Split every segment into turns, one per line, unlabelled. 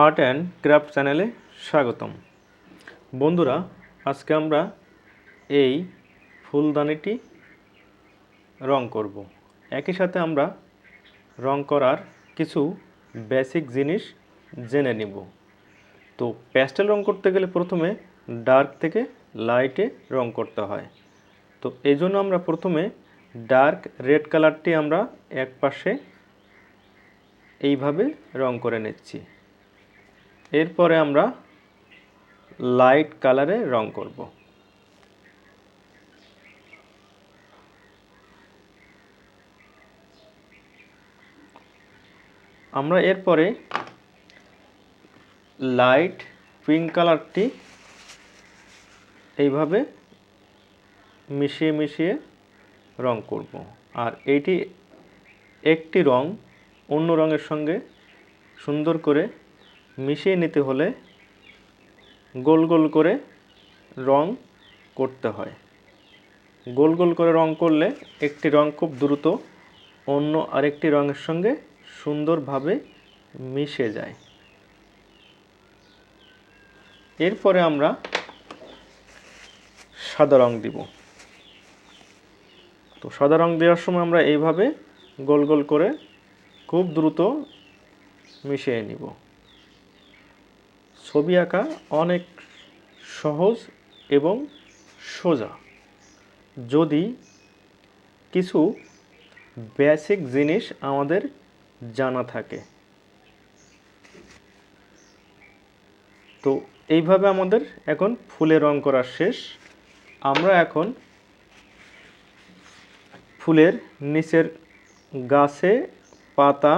Art and craft চ্যানেলে স্বাগতম। বন্ধুরা, আজকে আমরা এই ফুলদানিটি রং করব। একই সাথে আমরা রং করার কিছু বেসিক জিনিস জেনে নিব। তো প্যাস্টেল রং করতে গেলে প্রথমে ডার্ক থেকে লাইটে রং করতে হয়। তো এই জন্য আমরা প্রথমে ডার্ক রেড কালারটি আমরা এক পাশে এইভাবে রং করে নিচ্ছি। এরপরে আমরা লাইট কালারে রং করব। আমরা এরপরে লাইট পিঙ্ক কালারটি এইভাবে মিশিয়ে মিশিয়ে রং করব। আর এইটি একটি রং অন্য রঙের সঙ্গে সুন্দর করে মিশিয়ে নিতে হলে গোল গোল করে রং করতে হয়। গোল গোল করে রং করলে একটি রং খুব দ্রুত অন্য আরেকটি রঙের সঙ্গে সুন্দরভাবে মিশে যায়। এরপরে আমরা সাদা রং দিব। তো সাদা রং দেওয়ার সময় আমরা এইভাবে গোল গোল করে খুব দ্রুত মিশিয়ে নিব। ছবি আঁকা অনেক সহজ এবং সোজা, যদি কিছু বেসিক জিনিস আমাদের জানা থাকে। তো এইভাবে আমাদের এখন ফুলে রং করা শেষ। আমরা এখন ফুলের নিচের গাছে পাতা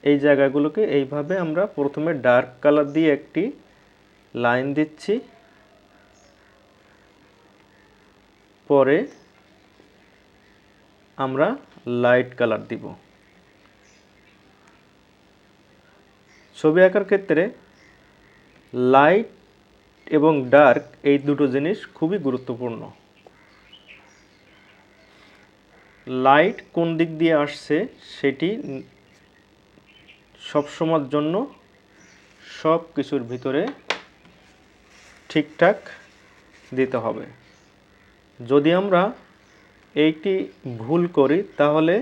এই জায়গাগুলোকে এইভাবে আমরা প্রথমে ডার্ক কালার দিয়ে একটি লাইন দিচ্ছি, পরে আমরা লাইট কালার দিব। ছবি আঁকার ক্ষেত্রে লাইট এবং ডার্ক এই দুটো জিনিস খুবই গুরুত্বপূর্ণ। লাইট কোন দিক দিয়ে আসছে সেটি সবসময়ের জন্য সব কিছুর ভিতরে ঠিকঠাক দিতে হবে। যদি আমরা এইটি ভুল করি তাহলে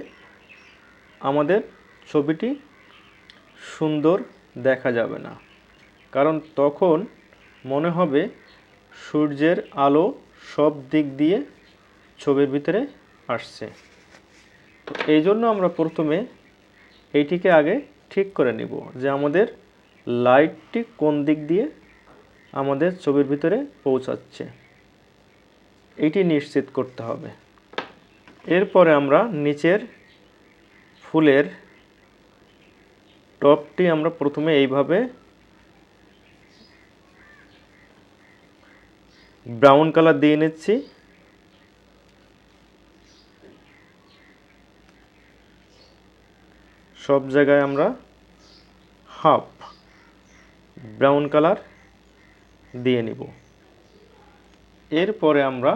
আমাদের ছবিটি সুন্দর দেখা যাবে না, কারণ তখন মনে হবে সূর্যের আলো সব দিক দিয়ে ছবির ভিতরে আসছে। তো এই জন্য আমরা প্রথমে এইটিকে আগে ঠিক করে নিব যে আমাদের লাইটটি কোন দিক দিয়ে আমাদের ছবির ভিতরে পৌঁছাচ্ছে, এইটি নিশ্চিত করতে হবে। এরপরে আমরা নিচের ফুলের টপটি আমরা প্রথমে এইভাবে ব্রাউন কালার দিয়ে নিচ্ছি। সব জায়গায় আমরা হাফ ব্রাউন কালার দিয়ে নিব। এরপরে আমরা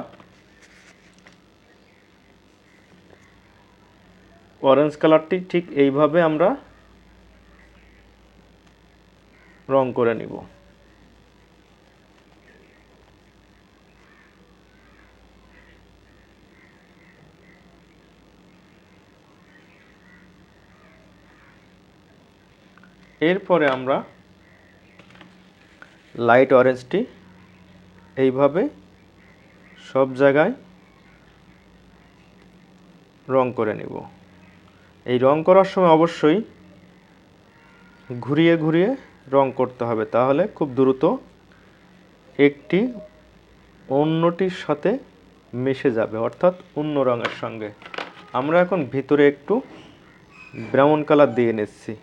অরেঞ্জ কালারটি ঠিক এইভাবে আমরা রং করে নিব। এরপরে আমরা লাইট অরেঞ্জটি এইভাবে সব জায়গায় রং করে নিব। এই রং করার সময় অবশ্যই ঘুরিয়ে ঘুরিয়ে রং করতে হবে, তাহলে খুব দ্রুত একটি অন্যটির সাথে মিশে যাবে, অর্থাৎ অন্য রঙের সঙ্গে। আমরা এখন ভিতরে একটু ব্রাউন কালার দিয়ে নিচ্ছি।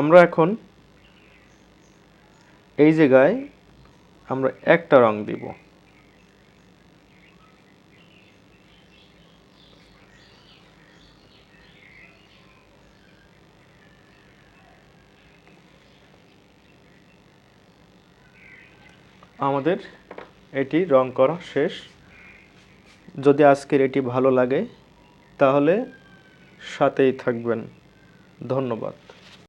আমরা এখন এই জায়গায় আমরা একটা রং দিব। আমাদের এটি রং করা শেষ। যদি আজকের এটি ভালো লাগে তাহলে সাথেই থাকবেন। ধন্যবাদ।